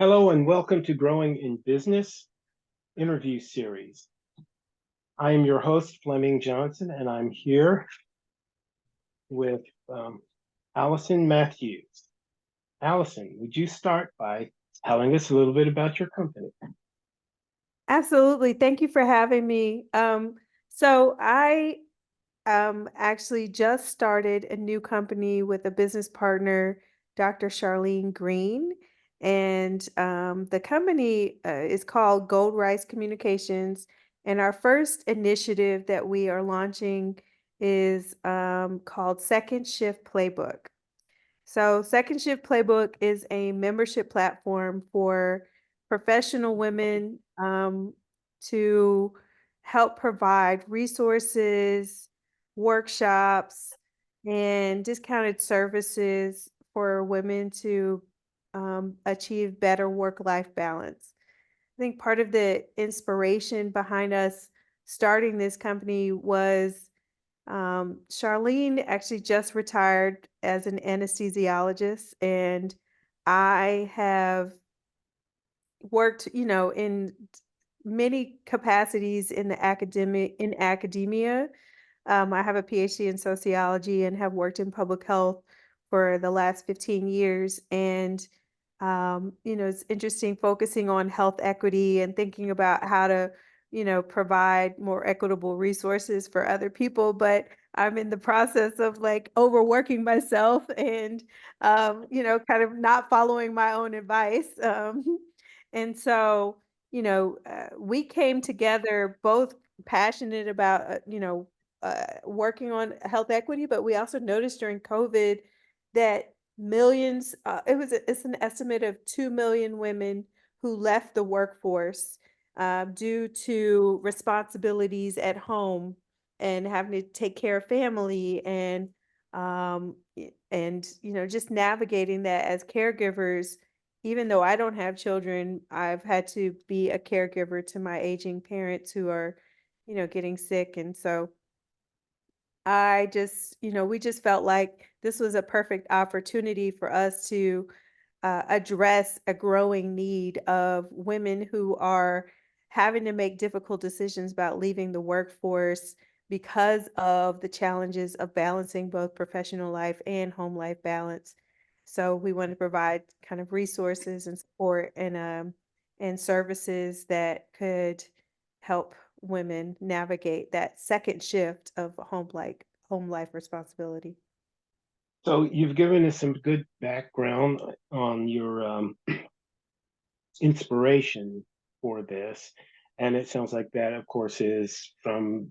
Hello and welcome to Growing in Business interview series. I am your host, Flemming Johnson, and I'm here with Allison Mathews. Allison, would you start by telling us a little bit about your company? Absolutely. Thank you for having me. So I actually just started a new company with a business partner, Dr. Charlene Green. And the company is called Gold Rice Communications. And our first initiative that we are launching is called Second Shift Playbook. So, Second Shift Playbook is a membership platform for professional women to help provide resources, workshops, and discounted services for women to achieve better work-life balance. I think part of the inspiration behind us starting this company was Charlene actually just retired as an anesthesiologist, and I have worked, in many capacities in the academia. I have a PhD in sociology and have worked in public health for the last 15 years. And it's interesting focusing on health equity and thinking about how to, provide more equitable resources for other people. But I'm in the process of like overworking myself and, kind of not following my own advice. And so, we came together both passionate about, working on health equity, but we also noticed during COVID that millions, it's an estimate of 2 million women who left the workforce due to responsibilities at home and having to take care of family and just navigating that as caregivers. Even though I don't have children, I've had to be a caregiver to my aging parents who are, getting sick. And so we just felt like this was a perfect opportunity for us to address a growing need of women who are having to make difficult decisions about leaving the workforce because of the challenges of balancing both professional life and home life balance. So we want to provide kind of resources and support and services that could help women navigate that second shift of home life responsibility. So you've given us some good background on your inspiration for this, and it sounds like that, of course, is from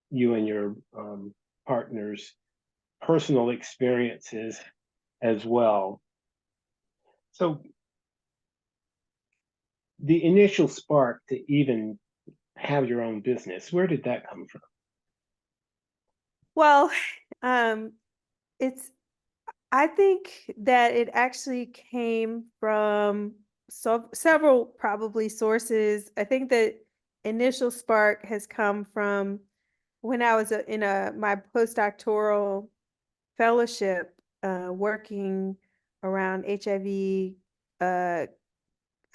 you and your partner's personal experiences as well. So the initial spark to even have your own business, where did that come from? Well, um, it's I think that it actually came from several probably sources. I think that initial spark has come from when I was in my postdoctoral fellowship, working around HIV. Uh,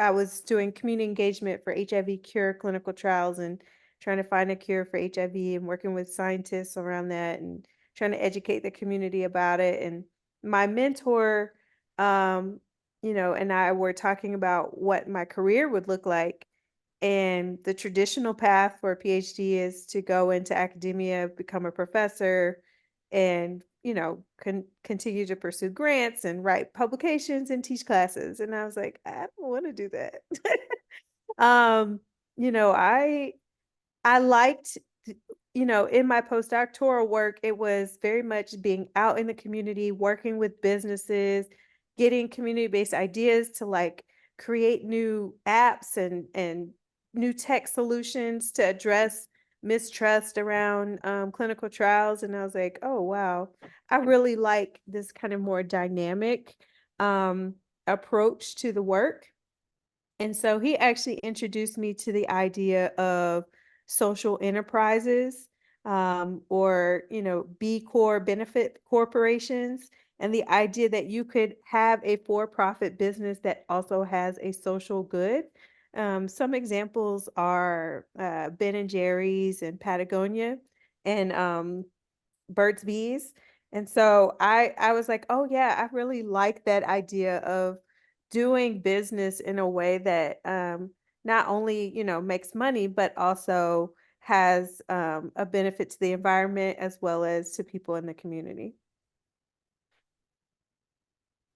I was doing community engagement for HIV cure clinical trials and trying to find a cure for HIV and working with scientists around that and trying to educate the community about it. And my mentor, um, and I were talking about what my career would look like. And the traditional path for a PhD is to go into academia, become a professor, and continue to pursue grants and write publications and teach classes. And I was like, I don't want to do that. um, you know, I liked in my postdoctoral work, it was very much being out in the community, working with businesses, getting community-based ideas to like create new apps and new tech solutions to address mistrust around clinical trials. And I was like, oh wow, I really like this kind of more dynamic um, approach to the work. And so he actually introduced me to the idea of social enterprises, or B Corp benefit corporations. and the idea that you could have a for-profit business that also has a social good. Some examples are Ben and Jerry's and Patagonia and Burt's Bees. And so I was like, oh yeah, I really like that idea of doing business in a way that not only, makes money, but also has a benefit to the environment as well as to people in the community.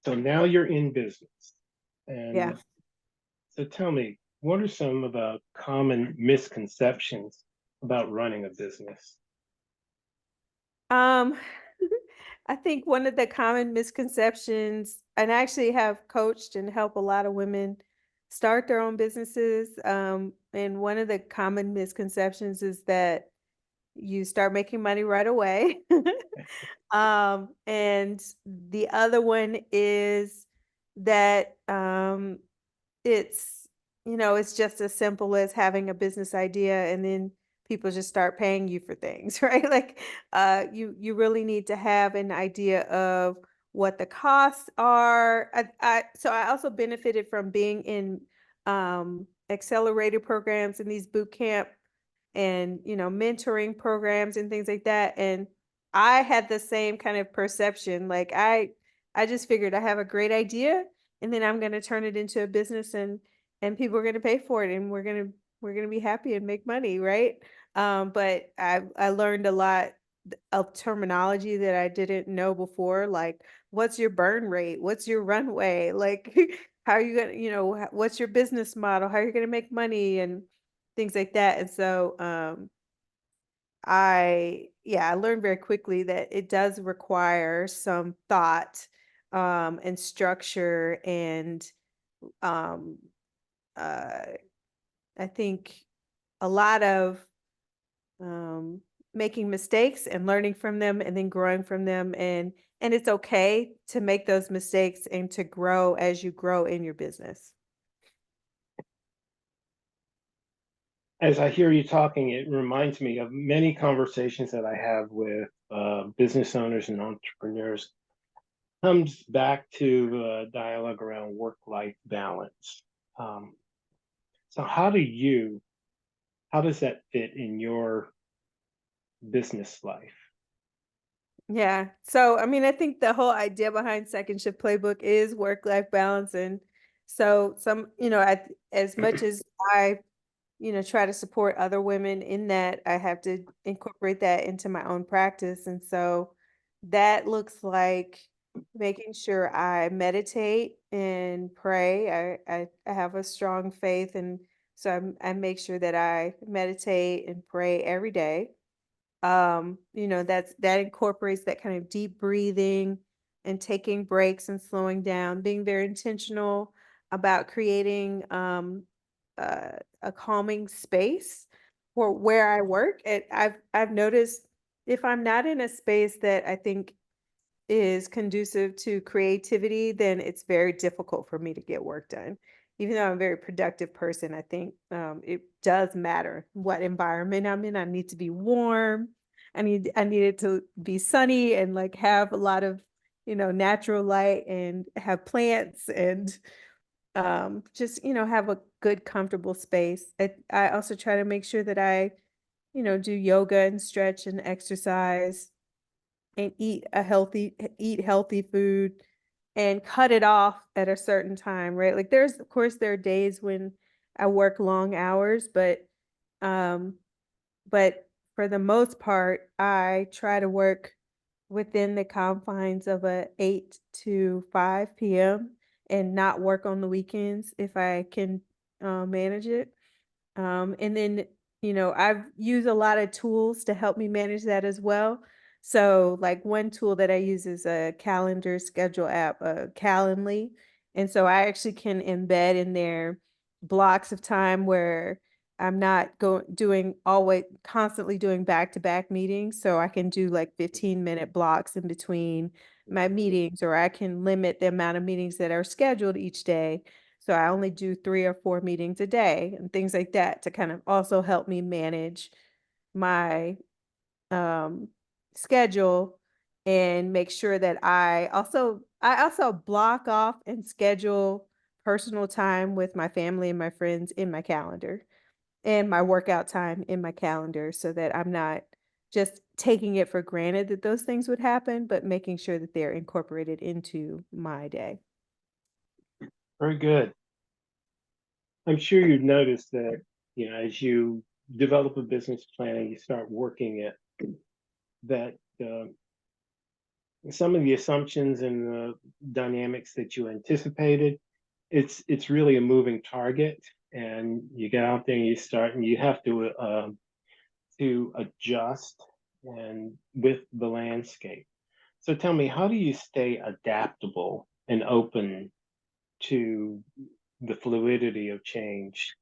So now you're in business. Yeah. And so tell me, what are some of the common misconceptions about running a business? Um, I think one of the common misconceptions, and I actually have coached and help a lot of women start their own businesses. And one of the common misconceptions is that you start making money right away. And the other one is that it's, it's just as simple as having a business idea and then people just start paying you for things, right? Like you really need to have an idea of what the costs are. So I also benefited from being in accelerator programs in these boot camp and mentoring programs and things like that, and I had the same kind of perception. Like I just figured I have a great idea and then I'm going to turn it into a business, and people are going to pay for it, and we're going to be happy and make money, right? But I learned a lot of terminology that I didn't know before, like what's your burn rate, what's your runway, like how are you going to, what's your business model, how are you going to make money, and things like that. And so I learned very quickly that it does require some thought and structure and um uh I think a lot of um making mistakes and learning from them and then growing from them, and it's okay to make those mistakes and to grow as you grow in your business. As I hear you talking, it reminds me of many conversations that I have with business owners and entrepreneurs. Comes back to dialogue around work-life balance. Um, so how does that fit in your business life? Yeah. So, I mean, I think the whole idea behind Second Shift Playbook is work-life balance. And so as much as I, try to support other women in that, I have to incorporate that into my own practice. And so that looks like making sure I meditate and pray. I have a strong faith, and so I make sure that I meditate and pray every day. That incorporates that kind of deep breathing and taking breaks and slowing down, being very intentional about creating a calming space for where I work. And I've noticed if I'm not in a space that I think is conducive to creativity, then it's very difficult for me to get work done. Even though I'm a very productive person, I think it does matter what environment I'm in. I need to be warm. I need it to be sunny and like have a lot of natural light and have plants and just have a good comfortable space. I also try to make sure that I do yoga and stretch and exercise and eat healthy food and cut it off at a certain time, right? Like there's of course there are days when I work long hours, um but for the most part I try to work within the confines of a 8 to 5 p.m. and not work on the weekends if I can manage it. And then, I've used a lot of tools to help me manage that as well. So, like one tool that I use is a calendar schedule app, Calendly. And so I actually can embed in there blocks of time where I'm not going doing always constantly doing back-to-back meetings. So I can do like 15-minute blocks in between my meetings, or I can limit the amount of meetings that are scheduled each day, so I only do 3 or 4 meetings a day and things like that to kind of also help me manage my, um, schedule and make sure that I also block off and schedule personal time with my family and my friends in my calendar and my workout time in my calendar so that I'm not just taking it for granted that those things would happen, but making sure that they're incorporated into my day. Very good. I'm sure you've noticed that, as you develop a business plan and you start working it, that some of the assumptions and the dynamics that you anticipated, it's really a moving target, and you get out there and you start, and you have to adjust and with the landscape. So tell me, how do you stay adaptable and open to the fluidity of change?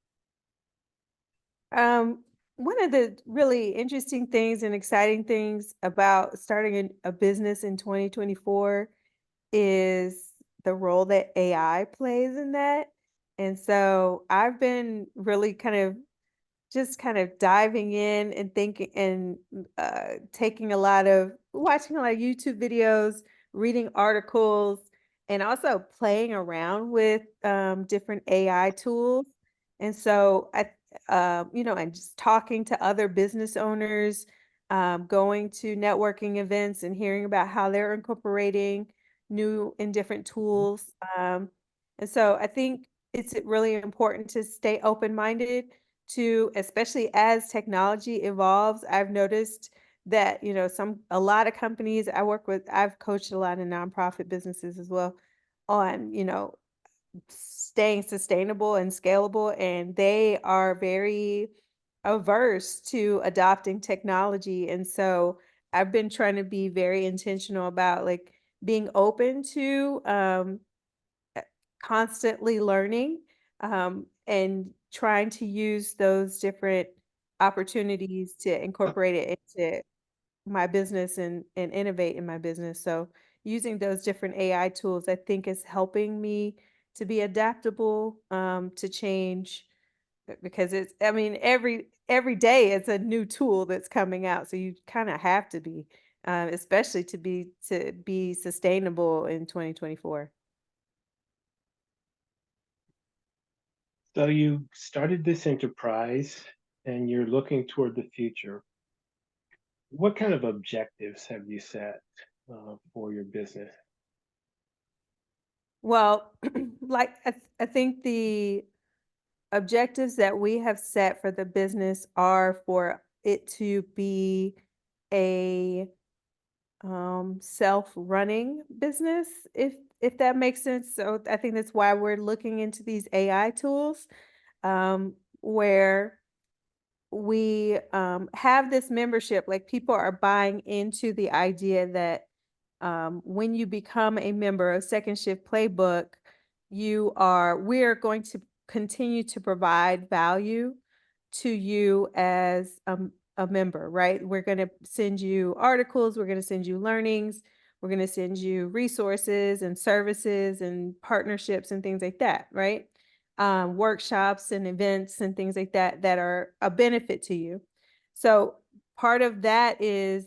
Um, One of the really interesting things and exciting things about starting a business in 2024 is the role that AI plays in that. And so I've been really kind of diving in and thinking and taking a lot of watching a lot of YouTube videos, reading articles, and also playing around with different AI tools. And so and just talking to other business owners, going to networking events and hearing about how they're incorporating new and different tools. And so I think it's really important to stay open minded to, especially as technology evolves. I've noticed that, a lot of companies I work with, I've coached a lot of nonprofit businesses as well on, staying sustainable and scalable, and they are very averse to adopting technology. And so I've been trying to be very intentional about like being open to constantly learning, and trying to use those different opportunities to incorporate it into my business and innovate in my business. So using those different AI tools, I think is helping me to be adaptable to change because I mean, every day it's a new tool that's coming out. So you kind of have to be, especially to be sustainable in 2024. So you started this enterprise and you're looking toward the future. What kind of objectives have you set for your business? Well, I think the objectives that we have set for the business are for it to be a self-running business, if that makes sense. So I think that's why we're looking into these AI tools, where we have this membership, like people are buying into the idea that when you become a member of Second Shift Playbook, we're going to continue to provide value to you as a member, right? We're going to send you articles, we're going to send you learnings, we're going to send you resources and services and partnerships and things like that, right? Workshops and events and things like that that are a benefit to you. So part of that is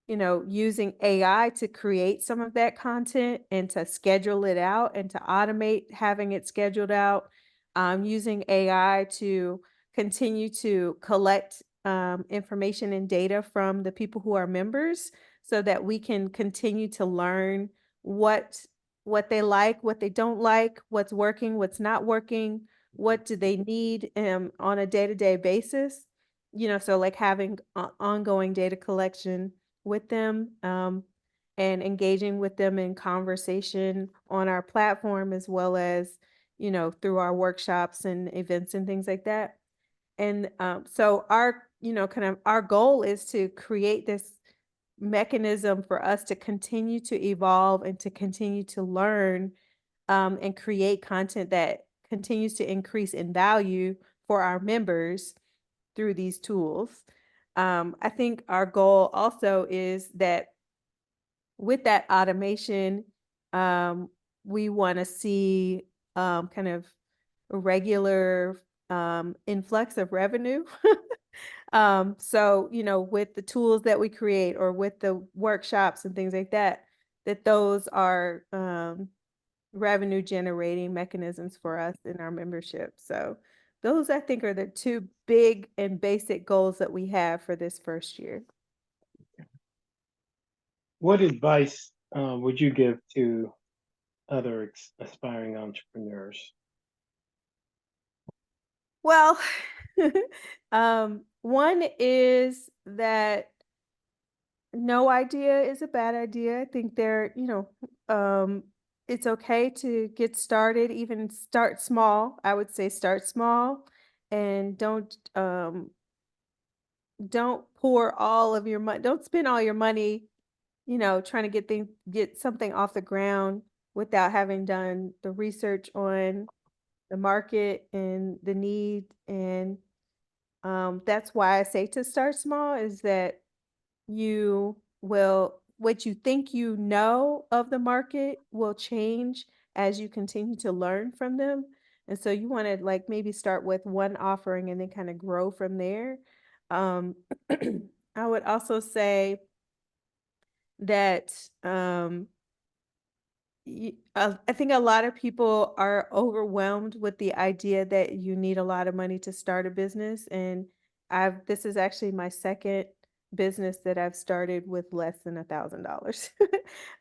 using AI to create some of that content and to schedule it out and to automate having it scheduled out. Using AI to continue to collect information and data from the people who are members so that we can continue to learn what what they like, what they don't like, what's working, what's not working, what do they need on a day-to-day basis. So like having ongoing data collection with them, and engaging with them in conversation on our platform as well as, through our workshops and events and things like that. And so kind of our goal is to create this mechanism for us to continue to evolve and to continue to learn, and create content that continues to increase in value for our members through these tools. I think our goal also is that with that automation, um, we want to see kind of a regular influx of revenue So, with the tools that we create or with the workshops and things like that, that those are revenue generating mechanisms for us in our membership. So, those I think are the two big and basic goals that we have for this first year. What advice would you give to other aspiring entrepreneurs? Well, one is that no idea is a bad idea. I think it's okay to get started, even start small. I would say start small and don't pour all of your money, don't spend all your money, trying to get something off the ground without having done the research on the market and the need. And that's why I say to start small is that what you think you know of the market will change as you continue to learn from them. And so you want to like maybe start with one offering and then kind of grow from there. Um, I would also say that I think a lot of people are overwhelmed with the idea that you need a lot of money to start a business, and this is actually my second business that I've started with less than $1,000.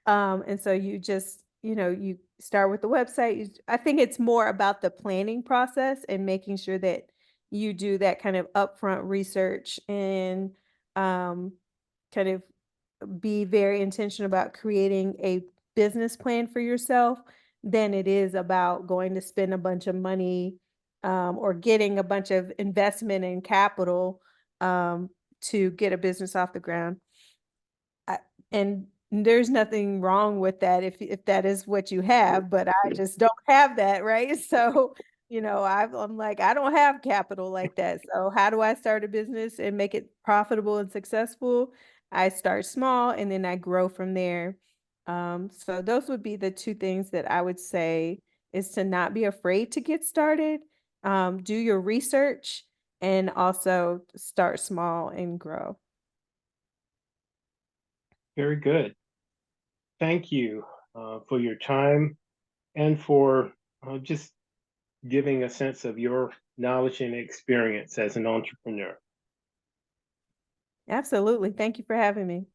And so you just, you start with the website. I think it's more about the planning process and making sure that you do that kind of upfront research and um, kind of be very intentional about creating a business plan for yourself than it is about going to spend a bunch of money or getting a bunch of investment and capital to get a business off the ground. I, and there's nothing wrong with that if that is what you have, but I just don't have that, right? So, I'm like, I don't have capital like that. So how do I start a business and make it profitable and successful? I start small and then I grow from there. So those would be the two things that I would say is to not be afraid to get started, do your research, and also start small and grow. Very good. Thank you for your time and for just giving a sense of your knowledge and experience as an entrepreneur. Absolutely. Thank you for having me.